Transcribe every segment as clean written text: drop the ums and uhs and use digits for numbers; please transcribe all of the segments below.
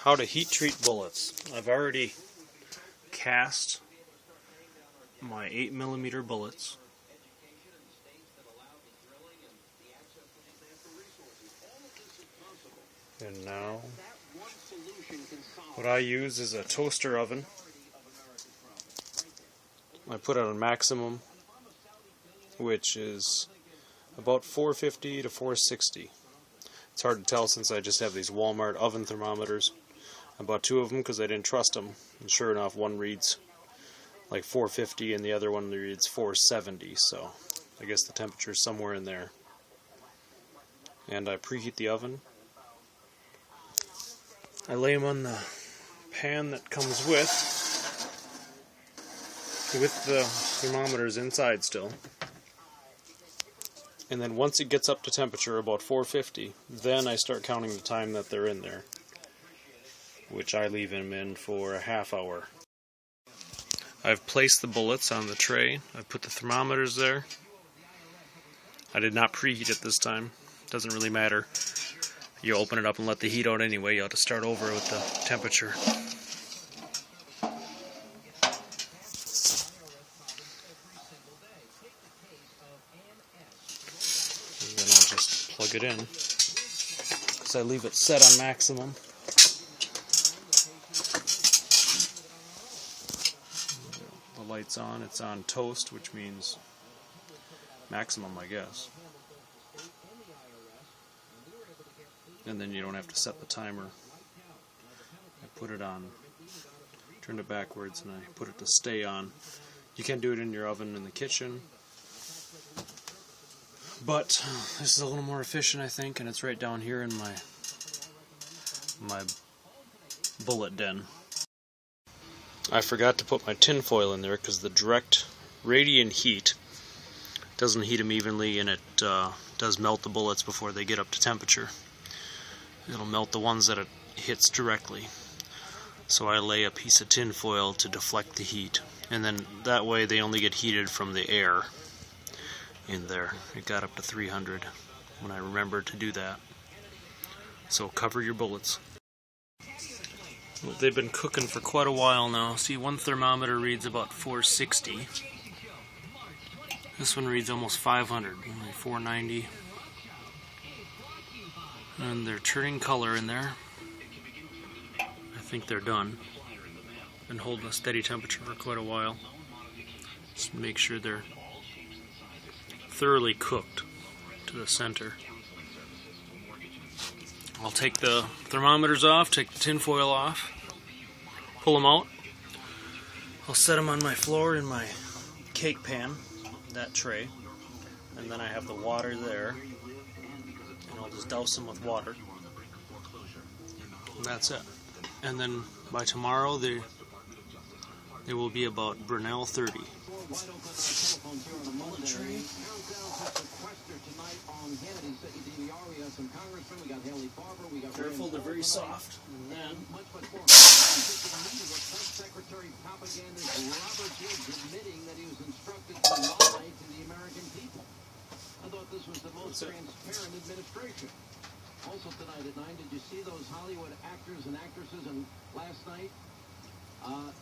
How to heat treat bullets. I've already cast my 8mm bullets. And now what I use is a toaster oven. I put it on maximum, which is about 450 to 460. It's hard to tell since I just have these Walmart oven thermometers. I bought two of them because I didn't trust them, and sure enough, one reads like 450 and the other one reads 470, so I guess the temperature is somewhere in there. And I preheat the oven. I lay them on the pan that comes with the thermometers inside still. And then once it gets up to temperature, about 450, then I start counting the time that they're in there, which I leave them in for a half hour. I've placed the bullets on the tray. I've put the thermometers there. I did not preheat it this time. Doesn't really matter. You open it up and let the heat out anyway. You have to start over with the temperature. And then I'll just plug it in, because I leave it set on maximum. The light's on. It's on toast, which means maximum, I guess. And then you don't have to set the timer. I put it on, turned it backwards, and I put it to stay on. You can do it in your oven in the kitchen, but this is a little more efficient, I think, and it's right down here in my bullet den. I forgot to put my tin foil in there because the direct radiant heat doesn't heat them evenly, and it does melt the bullets before they get up to temperature. It'll melt the ones that it hits directly. So I lay a piece of tin foil to deflect the heat, and then that way they only get heated from the air in there. It got up to 300 when I remembered to do that. So cover your bullets. Well, they've been cooking for quite a while now. See, one thermometer reads about 460. This one reads almost 500, only 490. And they're turning color in there. I think they're done. Been holding a steady temperature for quite a while. Just make sure they're thoroughly cooked to the center. I'll take the thermometers off, take the tin foil off, pull them out. I'll set them on my floor in my cake pan, that tray, and then I have the water there. I'll just douse them with water. And that's it. And then by tomorrow they will be about Brunel 30. Careful, they're very soft. And then Secretary Propagandist Robert Gibbs admitting that he was instructed to lie to the American people. I thought this was the most transparent administration. Also tonight at 9, did you see those Hollywood actors and actresses last night?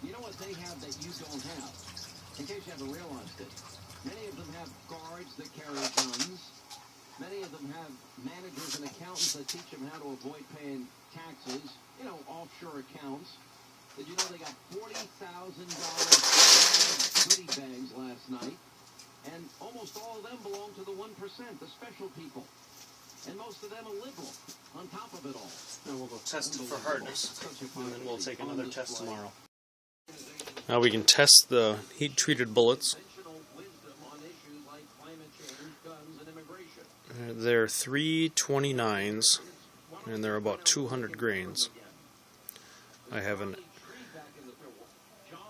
You know what they have that you don't have? In case you haven't realized it. Many of them have guards that carry guns. Many of them have managers and accountants that teach them how to avoid paying taxes. You know, offshore accounts. Did you know they got $40,000 goodie bags last night? And almost all of them belong to the 1%, the special people. And most of them are liberal, on top of it all. Now we'll go test it for hardness, and then we'll take another test tomorrow. Now we can test the heat-treated bullets. They're 329s, and they're about 200 grains. I have an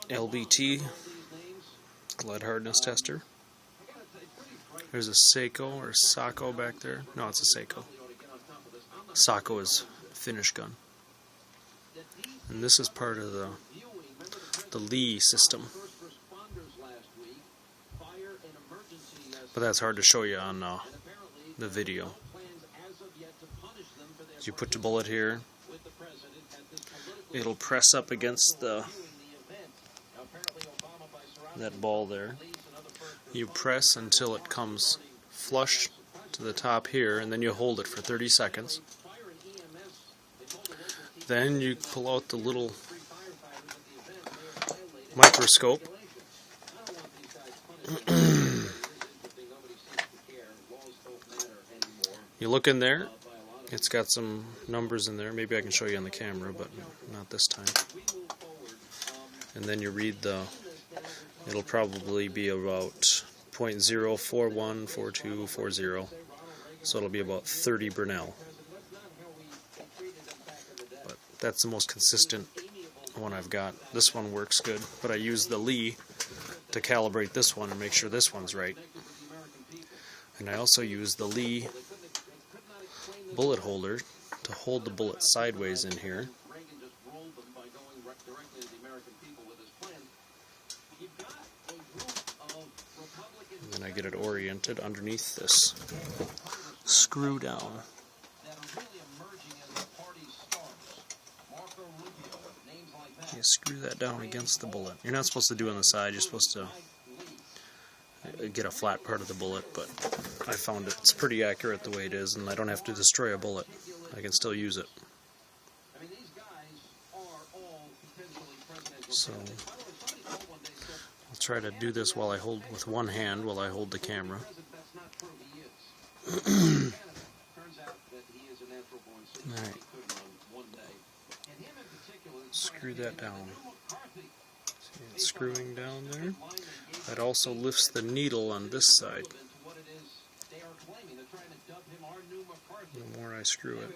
LBT lead hardness tester. There's a Seiko or Sako back there. No, it's a Seiko. Sako is Finnish gun. And this is part of the Lee system. But that's hard to show you on the video. So you put the bullet here, it'll press up against that ball there. You press until it comes flush to the top here, and then you hold it for 30 seconds. Then you pull out the little microscope. You look in there, it's got some numbers in there. Maybe I can show you on the camera, but not this time. And then you read it'll probably be about 0.0414240, so it'll be about 30 Brinell. But that's the most consistent one I've got. This one works good, but I use the Lee to calibrate this one and make sure this one's right. And I also use the Lee bullet holder to hold the bullet sideways in here. And then I get it oriented underneath this screw down. You screw that down against the bullet. You're not supposed to do it on the side, you're supposed to get a flat part of the bullet, but I found it's pretty accurate the way it is, and I don't have to destroy a bullet. I can still use it. So I'll try to do this while I hold with one hand while I hold the camera. Alright. Screw that down. See, it's screwing down there. That also lifts the needle on this side. The more I screw it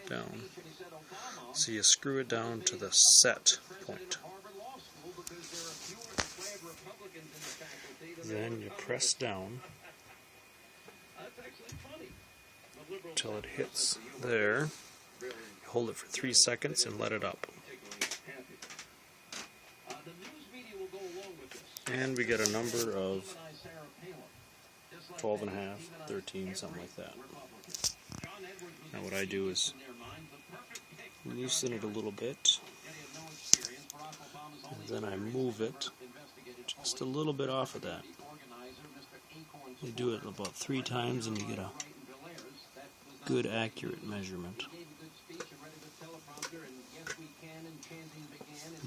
down. So you screw it down to the set point. Then you press down until it hits there. You hold it for 3 seconds and let it up. And we get a number of 12 and a half, 13, something like that. Now what I do is loosen it a little bit, and then I move it just a little bit off of that. You do it about 3 times and you get a good accurate measurement.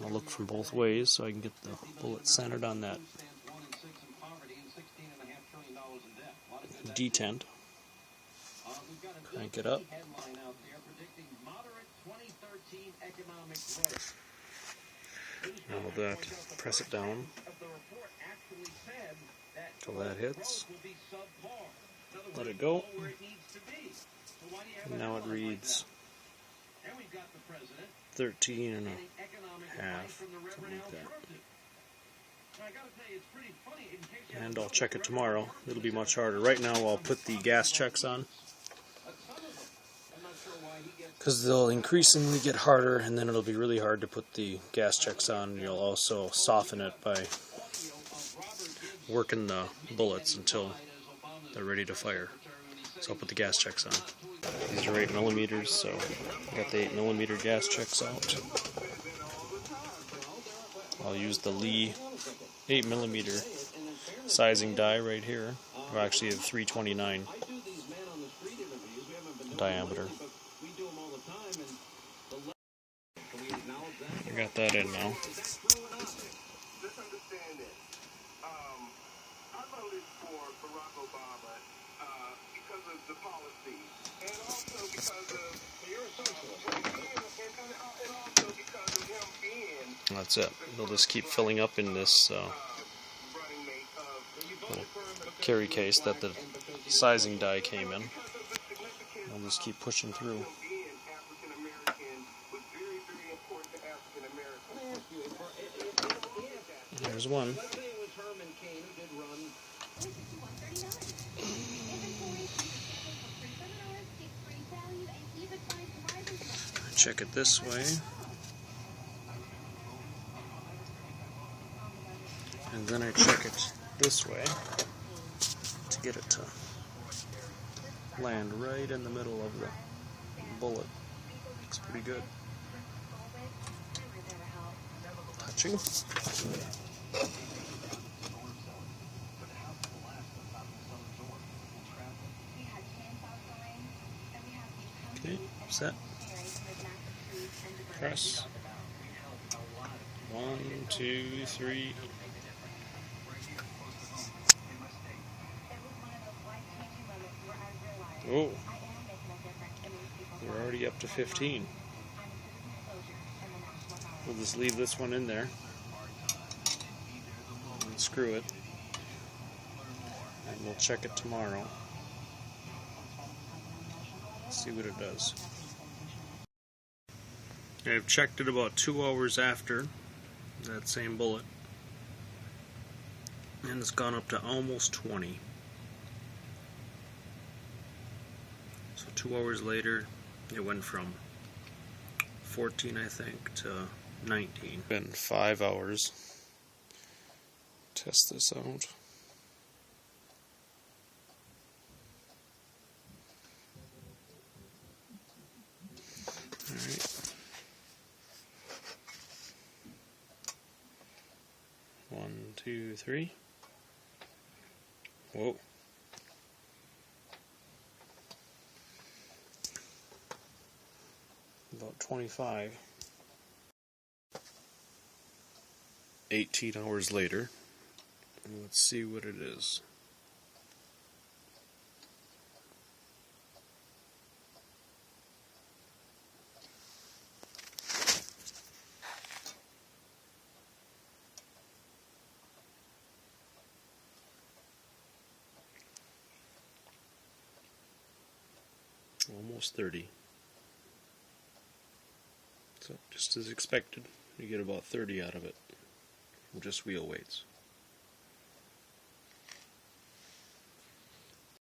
I'll look from both ways so I can get the bullet centered on that detent. Crank it up. Now that, press it down until that hits. Let it go. And now it reads 13 and a half, something like that. And I'll check it tomorrow. It'll be much harder. Right now I'll put the gas checks on, because they'll increasingly get harder, and then it'll be really hard to put the gas checks on. You'll also soften it by working the bullets until they're ready to fire. So I'll put the gas checks on. These are 8mm, so I got the 8mm gas checks out. I'll use the Lee 8mm sizing die right here. Well, actually, a 329 diameter. I got that in now. That's it. They'll just keep filling up in this little carry case that the sizing die came in. I'll just keep pushing through. There's one. Check it this way. And then I check it this way to get it to land right in the middle of the bullet. Looks pretty good. watching. Okay, set. Press. 1, 2, 3. Oh, we're already up to 15. We'll just leave this one in there and screw it, and we'll check it tomorrow. See what it does. I've checked it about 2 hours after that same bullet, and it's gone up to almost 20. So 2 hours later, it went from 14, I think, to 19. Been 5 hours. Test this out. Alright. One, two, three. Whoa. About 25. 18 hours later. And let's see what it is. Almost 30. So just as expected, you get about 30 out of it from just wheel weights.